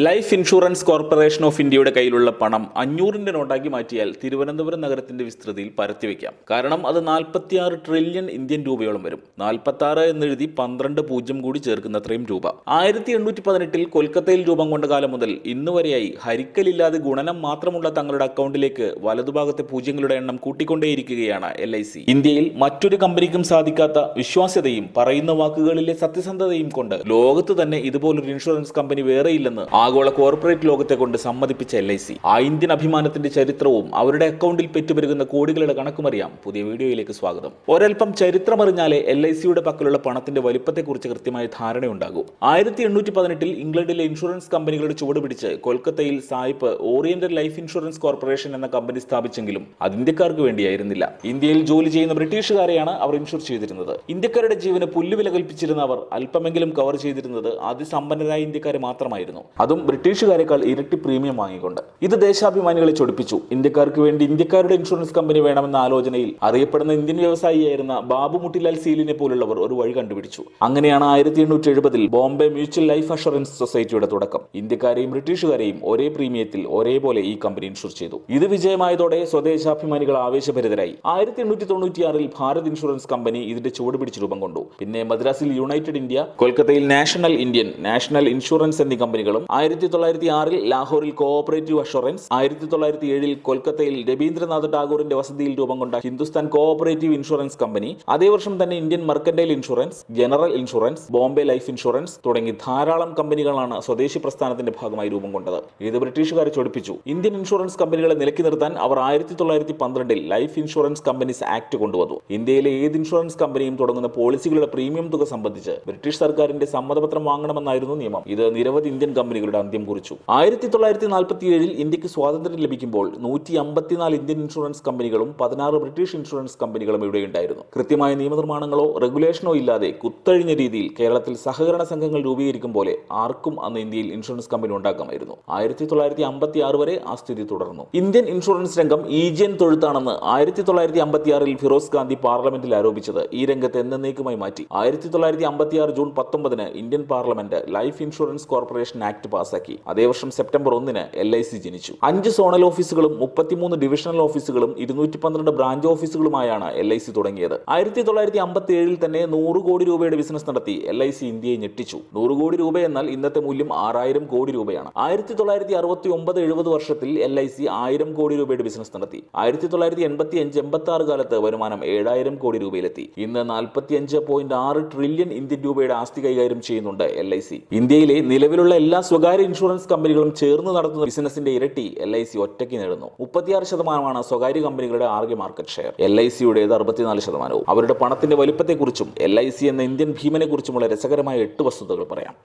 Life insurance corporation of ഇന്ത്യയുടെ കയ്യിലുള്ള പണം 500-ന്റെ നോട്ടാക്കി മാറ്റിയാൽ തിരുവനന്തപുരം നഗരത്തിന്റെ വിസ്തൃതിയിൽ പരത്തിവെക്കാം. കാരണം അത് 46 ട്രില്യൺ ഇന്ത്യൻ രൂപയോളം വരും. 46 എന്നെഴുതി 12 പൂജ്യം കൂടി ചേർക്കുന്നത്രയും രൂപ. 1818-ൽ കൊൽക്കത്തയിൽ രൂപം കൊണ്ട കാലം മുതൽ ഇന്ന് വരെയായി ഹരിക്കലില്ലാതെ ഗുണനം മാത്രമുള്ള തങ്ങളുടെ അക്കൗണ്ടിലേക്ക് വലതുഭാഗത്തെ പൂജ്യങ്ങളുടെ എണ്ണം കൂട്ടിക്കൊണ്ടേയിരിക്കുകയാണ് LIC. ഇന്ത്യയിൽ മറ്റൊരു കമ്പനിക്കും സാധിക്കാത്ത വിശ്വാസ്യതയും പറയുന്ന വാക്കുകളിലെ സത്യസന്ധതയും കൊണ്ട് ലോകത്ത് തന്നെ ഇതുപോലൊരു ഇൻഷുറൻസ് കമ്പനി വേറെയില്ലെന്ന് ആഗോള കോർപ്പറേറ്റ് ലോകത്തെ കൊണ്ട് സമ്മതിപ്പിച്ച LIC. ആ ഇന്ത്യൻ അഭിമാനത്തിന്റെ ചരിത്രവും അവരുടെ അക്കൗണ്ടിൽ പെറ്റുപെരുകുന്ന കോടികളുടെ കണക്കുമറിയാം. പുതിയ വീഡിയോയിലേക്ക് സ്വാഗതം. ഒരൽപ്പം ചരിത്രമറിഞ്ഞാലേ LICയുടെ പക്കലുള്ള പണത്തിന്റെ വലിപ്പത്തെക്കുറിച്ച് കൃത്യമായ ധാരണയുണ്ടാകൂ. 1818-ൽ ഇംഗ്ലണ്ടിലെ ഇൻഷുറൻസ് കമ്പനികളുടെ ചുവട് പിടിച്ച് കൊൽക്കത്തയിൽ സായിപ്പ് ഓറിയന്റൽ ലൈഫ് ഇൻഷുറൻസ് കോർപ്പറേഷൻ എന്ന കമ്പനി സ്ഥാപിച്ചെങ്കിലും അത് ഇന്ത്യക്കാർക്ക് വേണ്ടിയായിരുന്നില്ല. ഇന്ത്യയിൽ ജോലി ചെയ്യുന്ന ബ്രിട്ടീഷുകാരെയാണ് അവർ ഇൻഷുർ ചെയ്തിരുന്നത്. ഇന്ത്യക്കാരുടെ ജീവന് പുല്ലുവില കൽപ്പിച്ചിരുന്ന അവർ അല്പമെങ്കിലും കവർ ചെയ്തിരുന്നത് അതിസമ്പന്നരായ ഇന്ത്യക്കാരെ മാത്രമായിരുന്നു. അതും ബ്രിട്ടീഷുകാരെക്കാൾ ഇരട്ടി പ്രീമിയം വാങ്ങിക്കൊണ്ട്. ഇത് ദേശാഭിമാനികളെ ചൊടിപ്പിച്ചു. ഇന്ത്യക്കാർക്ക് വേണ്ടി ഇന്ത്യക്കാരുടെ ഇൻഷുറൻസ് കമ്പനി വേണമെന്ന ആലോചനയിൽ അറിയപ്പെടുന്ന ഇന്ത്യൻ വ്യവസായിയായിരുന്ന ബാബു മുട്ടിലാൽ സീലിനെ പോലുള്ളവർ ഒരു വഴി കണ്ടുപിടിച്ചു. അങ്ങനെയാണ് 1870-ൽ ബോംബെ മ്യൂച്വൽ ലൈഫ് അഷുറൻസ് സൊസൈറ്റിയുടെ തുടക്കം. ഇന്ത്യക്കാരെയും ബ്രിട്ടീഷുകാരെയും ഒരേ പ്രീമിയത്തിൽ ഒരേപോലെ ഈ കമ്പനി ഇൻഷുർ ചെയ്തു. ഇത് വിജയമായതോടെ സ്വദേശാഭിമാനികൾ ആവേശഭരിതരായി. 1896-ൽ ഭാരത് ഇൻഷുറൻസ് കമ്പനി ഇതിന്റെ ചുവട് പിടിച്ച് രൂപം കൊണ്ടു. പിന്നെ മദ്രാസിൽ യുണൈറ്റഡ് ഇന്ത്യ, കൊൽക്കത്തയിൽ നാഷണൽ ഇന്ത്യൻ, നാഷണൽ ഇൻഷുറൻസ് എന്നീ കമ്പനികളും 1906-ൽ ലാഹോറിൽ കോഓപ്പറേറ്റീവ് അഷുറൻസ്, 1907-ൽ കൊൽക്കത്തയിൽ രവീന്ദ്രനാഥ് ടാഗോറിന്റെ വസതിയിൽ രൂപം കൊണ്ട ഹിന്ദുസ്ഥാൻ കോഓപ്പറേറ്റീവ് ഇൻഷുറൻസ് കമ്പനി, അതേ വർഷം തന്നെ Indian mercantile insurance, general insurance, Bombay life insurance തുടങ്ങി ധാരാളം കമ്പനികളാണ് സ്വദേശി പ്രസ്ഥാനത്തിന്റെ ഭാഗമായി രൂപം കൊണ്ടത്. ഇത് ബ്രിട്ടീഷുകാരെ ചൊടിപ്പിച്ചു. ഇന്ത്യൻ ഇൻഷുറൻസ് കമ്പനികളെ നിലക്കി നിർത്താൻ അവർ 1912-ൽ ലൈഫ് ഇൻഷുറൻസ് കമ്പനീസ് ആക്ട് കൊണ്ടുവന്നു. ഇന്ത്യയിലെ ഏത് ഇൻഷുറൻസ് കമ്പനിയും തുടങ്ങുന്ന പോളിസികളുടെ പ്രീമിയം തുക സംബന്ധിച്ച് ബ്രിട്ടീഷ് സർക്കാരിന്റെ സമ്മതപത്രം വാങ്ങണമെന്നായിരുന്നു നിയമം. ഇത് നിരവധി ഇന്ത്യൻ കമ്പനികളുടെ അന്ത്യം കുറിച്ചു. 1947-ൽ ഇന്ത്യക്ക് സ്വാതന്ത്ര്യം ലഭിക്കുമ്പോൾ 154 ഇന്ത്യൻ ഇൻഷുറൻസ് കമ്പനികളും 16 ബ്രിട്ടീഷ് ഇൻഷുറൻസ് കമ്പനികളും ഇവിടെ ഉണ്ടായിരുന്നു. കൃത്യമായ നിയമനിർമ്മാണങ്ങളോ റെഗുലേഷനോ ഇല്ലാതെ കുത്തഴിഞ്ഞ രീതിയിൽ കേരളത്തിൽ സഹകരണ സംഘങ്ങൾ രൂപീകരിക്കും പോലെ ആർക്കും അന്ന് ഇന്ത്യയിൽ ഇൻഷുറൻസ് കമ്പനി ഉണ്ടാക്കാമായിരുന്നു. 1956 വരെ ആ സ്ഥിതി തുടർന്നു. ഇന്ത്യൻ ഇൻഷുറൻസ് രംഗം ഈജിയൻ തൊഴുത്താണെന്ന് 1956-ൽ ഫിറോസ് ഗാന്ധി പാർലമെന്റിൽ ആരോപിച്ചത് ഈ രംഗത്ത് എന്നേക്കുമായി മാറ്റി. 1956 ജൂൺ 19-ന് Indian parliament life insurance corporation act പാസാക്കി. അതേ വർഷം സെപ്റ്റംബർ 1-ന് LIC ജനിച്ചു. 5 സോണൽ ഓഫീസുകളും 33 ഡിവിഷണൽ ഓഫീസുകളും 212 ബ്രാഞ്ച് ഓഫീസുകളുമായാണ് LIC തുടങ്ങിയത്. 1957-ൽ തന്നെ 100 കോടി രൂപയുടെ ബിസിനസ് നടത്തി LIC ഇന്ത്യയെ ഞെട്ടിച്ചു. 100 കോടി രൂപ എന്നാൽ ഇന്നത്തെ മൂല്യം 6000 കോടി രൂപയാണ്. 1969-70 വർഷത്തിൽ LIC 1000 കോടി രൂപയുടെ ബിസിനസ് നടത്തി. 1985-86 കാലത്ത് വരുമാനം 7000 കോടി രൂപയിലെത്തി. ഇന്ന് 45.6 ട്രില്യൺ ഇന്ത്യൻ രൂപയുടെ ആസ്തി കൈകാര്യം ചെയ്യുന്നുണ്ട് LIC. ഇന്ത്യയിലെ നിലവിലുള്ള എല്ലാ സ്വകാര്യ ഇൻഷുറൻസ് കമ്പനികളും ചേർന്ന് നടത്തുന്ന ബിസിനസിന്റെ ഇരട്ടി LIC ഒറ്റയ്ക്ക് നേടുന്നു. 36% സ്വകാര്യ കമ്പനികളുടെ ആകെ മാർക്കറ്റ് ഷെയർ. LICയുടേത് 64%. അവരുടെ പണത്തിന്റെ വലുപ്പത്തെക്കുറിച്ചും LIC എന്ന ഇന്ത്യൻ ഭീമനെ കുറിച്ചുമുള്ള രസകരമായ 8 വസ്തുതകൾ പറയാം.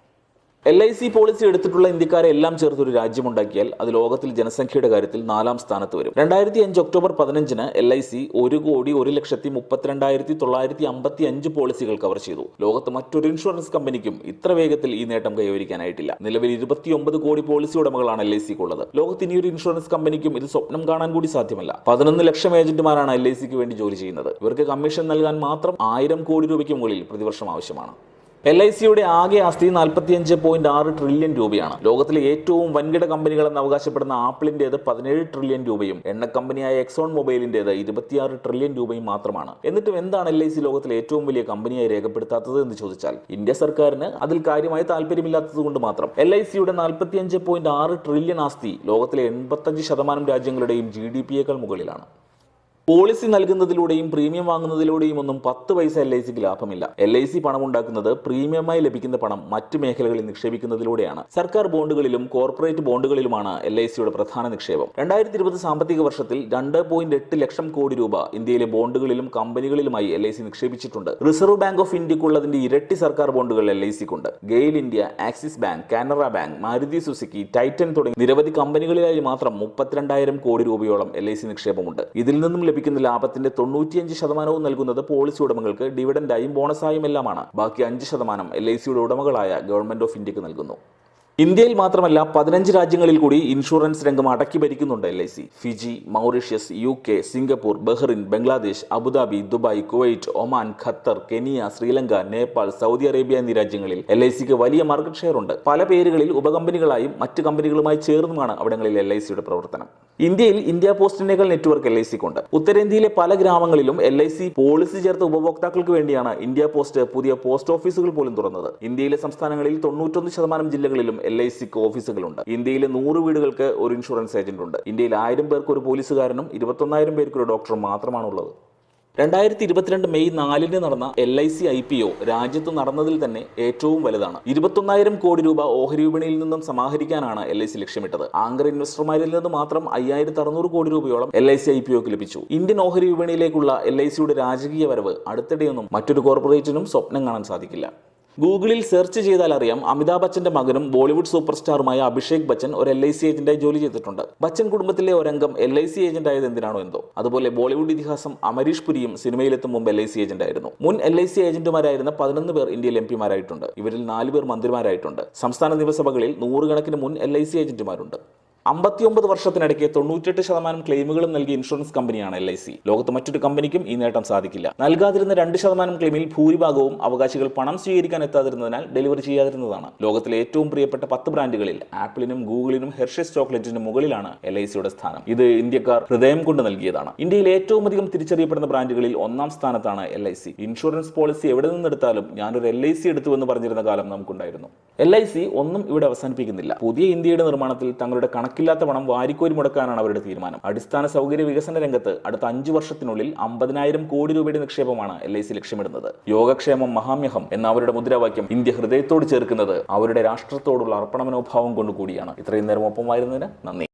LIC പോളിസി എടുത്തിട്ടുള്ള ഇന്ത്യക്കാരെ എല്ലാം ചേർത്തൊരു രാജ്യമുണ്ടാക്കിയാൽ അത് ലോകത്തിൽ ജനസംഖ്യയുടെ കാര്യത്തിൽ 4-ാം സ്ഥാനത്ത് വരും. 2005 ഒക്ടോബർ 15-ന് LIC 1,01,32,955 പോളിസികൾ കവർ ചെയ്തു. ലോകത്ത് മറ്റൊരു ഇൻഷുറൻസ് കമ്പനിക്കും ഇത്ര വേഗത്തിൽ ഈ നേട്ടം കൈവരിക്കാനായിട്ടില്ല. നിലവിൽ 29 കോടി പോളിസി ഉടമകളാണ് LICക്കുള്ളത്. ലോകത്ത് ഇനിയൊരു ഇൻഷുറൻസ് കമ്പനിക്കും ഇത് സ്വപ്നം കാണാൻ കൂടി സാധ്യമല്ല. 11 ലക്ഷം ഏജന്റുമാരാണ് LICക്ക് വേണ്ടി ജോലി ചെയ്യുന്നത്. ഇവർക്ക് കമ്മീഷൻ നൽകാൻ മാത്രം 1000 കോടി രൂപയ്ക്ക് മുകളിൽ പ്രതിവർഷം ആവശ്യമാണ്. LICയുടെ ആകെ ആസ്തി 45.6 ട്രില്യൺ രൂപയാണ്. ലോകത്തിലെ ഏറ്റവും വൻകിട കമ്പനികളെന്ന് അവകാശപ്പെടുന്ന ആപ്പിളിന്റേത് 17 ട്രില്യൺ രൂപയും എണ്ണ കമ്പനിയായ എക്സോൺ മൊബൈലിന്റേത് 26 ട്രില്യൺ രൂപയും മാത്രമാണ്. എന്നിട്ടും എന്താണ് LIC ലോകത്തിലെ ഏറ്റവും വലിയ കമ്പനിയായി രേഖപ്പെടുത്താത്തത് എന്ന് ചോദിച്ചാൽ ഇന്ത്യ സർക്കാരിന് അതിൽ കാര്യമായി താല്പര്യമില്ലാത്തത് കൊണ്ട് മാത്രം. LICയുടെ 45.6 ട്രില്യൺ ആസ്തി ലോകത്തിലെ 85% രാജ്യങ്ങളുടെയും GDPയേക്കാൾ മുകളിലാണ്. പോളിസി നൽകുന്നതിലൂടെയും പ്രീമിയം വാങ്ങുന്നതിലൂടെയും ഒന്നും 10 പൈസ LICക്ക് ലാഭമില്ല. LIC പണമുണ്ടാക്കുന്നത് പ്രീമിയമായി ലഭിക്കുന്ന പണം മറ്റ് മേഖലകളിൽ നിക്ഷേപിക്കുന്നതിലൂടെയാണ്. സർക്കാർ ബോണ്ടുകളിലും കോർപ്പറേറ്റ് ബോണ്ടുകളിലുമാണ് LICയുടെ പ്രധാന നിക്ഷേപം. 2020 സാമ്പത്തിക വർഷത്തിൽ 2.8 ലക്ഷം കോടി രൂപ ഇന്ത്യയിലെ ബോണ്ടുകളിലും കമ്പനികളിലുമായി LIC നിക്ഷേപിച്ചിട്ടുണ്ട്. റിസർവ് ബാങ്ക് ഓഫ് ഇന്ത്യക്കുള്ളതിന്റെ ഇരട്ടി സർക്കാർ ബോണ്ടുകൾ LICക്കുണ്ട്. ഗെയിൽ ഇന്ത്യ, ആക്സിസ് ബാങ്ക്, കാനറ ബാങ്ക്, മാരുതി സുസുക്കി, ടൈറ്റൻ തുടങ്ങി നിരവധി കമ്പനികളിലായി മാത്രം 32,000 കോടി രൂപയോളം LIC നിക്ഷേപമുണ്ട്. ഇതിൽ നിന്നും ലഭിക്കുന്ന ലാഭത്തിന്റെ 95% നൽകുന്നത് പോളിസി ഉടമകൾക്ക് ഡിവിഡന്റായും ബോണസായും എല്ലാമാണ്. ബാക്കി 5% LICയുടെ ഉടമകളായ ഗവൺമെന്റ് ഓഫ് ഇന്ത്യക്ക് നൽകുന്നു. ഇന്ത്യയിൽ മാത്രമല്ല 15 രാജ്യങ്ങളിൽ കൂടി ഇൻഷുറൻസ് രംഗം അടക്കി ഭരിക്കുന്നുണ്ട് LIC. Fiji, Mauritius, UK, Singapore, Bahrain, Bangladesh, Abu Dhabi, Dubai, Kuwait, Oman, Qatar, Kenya, Sri Lanka, Nepal, Saudi Arabia എന്നീ രാജ്യങ്ങളിൽ LICക്ക് വലിയ മാർക്കറ്റ് ഷെയർ ഉണ്ട്. പല പേരുകളിൽ ഉപകമ്പനികളായും മറ്റ് കമ്പനികളുമായി ചേർന്നുമാണ് അവിടങ്ങളിൽ LICയുടെ പ്രവർത്തനം. ഇന്ത്യയിൽ ഇന്ത്യ പോസ്റ്റിനേക്കാൾ നെറ്റ്വർക്ക് LICക്കുണ്ട്. ഉത്തരേന്ത്യയിലെ പല ഗ്രാമങ്ങളിലും LIC പോളിസി ചേർത്ത ഉപഭോക്താക്കൾക്ക് വേണ്ടിയാണ് ഇന്ത്യ പോസ്റ്റ് പുതിയ പോസ്റ്റ് ഓഫീസുകൾ പോലും തുറന്നത്. ഇന്ത്യയിലെ സംസ്ഥാനങ്ങളിൽ 91% ജില്ലകളിലും LICക്ക് ഓഫീസുകളുണ്ട്. ഇന്ത്യയിലെ 100 വീടുകൾക്ക് ഒരു ഇൻഷുറൻസ് ഏജന്റ് ഉണ്ട്. ഇന്ത്യയിൽ 1000 പേർക്ക് ഒരു പോലീസുകാരനും 21,000 പേർക്ക് ഒരു ഡോക്ടറും മാത്രമാണുള്ളത്. 2022 മെയ് 4 നടന്ന LIC IPO രാജ്യത്ത് നടന്നതിൽ തന്നെ ഏറ്റവും വലുതാണ്. 21,000 കോടി രൂപ ഓഹരി വിപണിയിൽ നിന്നും സമാഹരിക്കാനാണ് LIC ലക്ഷ്യമിട്ടത്. ആങ്കർ ഇൻവെസ്റ്റർമാരിൽ നിന്ന് മാത്രം 5,600 കോടി രൂപയോളം LIC IPOക്ക് ലഭിച്ചു. ഇന്ത്യൻ ഓഹരി വിപണിയിലേക്കുള്ള LICയുടെ രാജകീയ വരവ് അടുത്തിടെയൊന്നും മറ്റൊരു കോർപ്പറേറ്റിനും സ്വപ്നം കാണാൻ സാധിക്കില്ല. ഗൂഗിളിൽ സെർച്ച് ചെയ്താൽ അറിയാം, അമിതാഭ് ബച്ചന്റെ മകനും ബോളിവുഡ് സൂപ്പർ സ്റ്റാറുമായ അഭിഷേക് ബച്ചൻ ഒരു LIC ഏജന്റായി ജോലി ചെയ്തിട്ടുണ്ട്. ബച്ചൻ കുടുംബത്തിലെ ഒരംഗം LIC ഏജന്റ് ആയത് എന്തിനാണോ എന്തോ. അതുപോലെ ബോളിവുഡ് ഇതിഹാസം അമരീഷ് പുരിയും സിനിമയിലെത്തും മുമ്പ് LIC ഏജന്റ് ആയിരുന്നു. മുൻ LIC ഏജന്റുമാരായിരുന്ന 11 പേർ ഇന്ത്യയിൽ MP മാരായിട്ടുണ്ട്. ഇവരിൽ 4 പേർ മന്ത്രിമാരായിട്ടുണ്ട്. സംസ്ഥാന നിയമസഭകളിൽ 100 കണക്കിന് മുൻ LIC ഏജന്റുമാരുണ്ട്. 59 വർഷത്തിനിടയ്ക്ക് 98% ക്ലെയിമുകളും നൽകിയ ഇൻഷുറൻസ് കമ്പനിയാണ് LIC. ലോകത്ത് മറ്റൊരു കമ്പനിക്കും ഈ നേട്ടം സാധിക്കില്ല. നൽകാതിരുന്ന 2% ക്ലെയിമിൽ ഭൂരിഭാഗവും അവകാശികൾ പണം സ്വീകരിക്കാൻ എത്താതിരുന്നതിനാൽ ഡെലിവറി ചെയ്യാതിരുന്നതാണ്. ലോകത്തിലെ ഏറ്റവും പ്രിയപ്പെട്ട 10 ബ്രാൻഡുകളിൽ ആപ്പിളിനും ഗൂഗിളിനും ഹെർഷേസ് ചോക്ലേറ്റിനും മുകളിലാണ് LICയുടെ സ്ഥാനം. ഇത് ഇന്ത്യക്കാർ ഹൃദയം കൊണ്ട് നൽകിയതാണ്. ഇന്ത്യയിൽ ഏറ്റവും അധികം തിരിച്ചറിയപ്പെടുന്ന ബ്രാൻഡുകളിൽ 1-ാം സ്ഥാനത്താണ് LIC. ഇൻഷുറൻസ് പോളിസി എവിടെ നിന്നെടുത്താലും ഞാനൊരു LIC എടുത്തു എന്ന് പറഞ്ഞിരുന്ന കാലം നമുക്കുണ്ടായിരുന്നു. LIC ഒന്നും ഇവിടെ അവസാനിപ്പിക്കുന്നില്ല. പുതിയ ഇന്ത്യയുടെ നിർമ്മാണത്തിൽ തങ്ങളുടെ കണക്കില്ലാത്ത പണം വാരിക്കോരി മുടക്കാനാണ് അവരുടെ തീരുമാനം. അടിസ്ഥാന സൗകര്യ വികസന രംഗത്ത് അടുത്ത 5 വർഷത്തിനുള്ളിൽ 50,000 കോടി രൂപയുടെ നിക്ഷേപമാണ് LIC ലക്ഷ്യമിടുന്നത്. യോഗക്ഷേമം മഹാമ്യഹം എന്ന അവരുടെ മുദ്രാവാക്യം ഇന്ത്യ ഹൃദയത്തോട് ചേർക്കുന്നത് അവരുടെ രാഷ്ട്രത്തോടുള്ള അർപ്പണ മനോഭാവം കൊണ്ടുകൂടിയാണ്. ഇത്രയും നേരം ഒപ്പമായിരുന്നതിന് നന്ദി.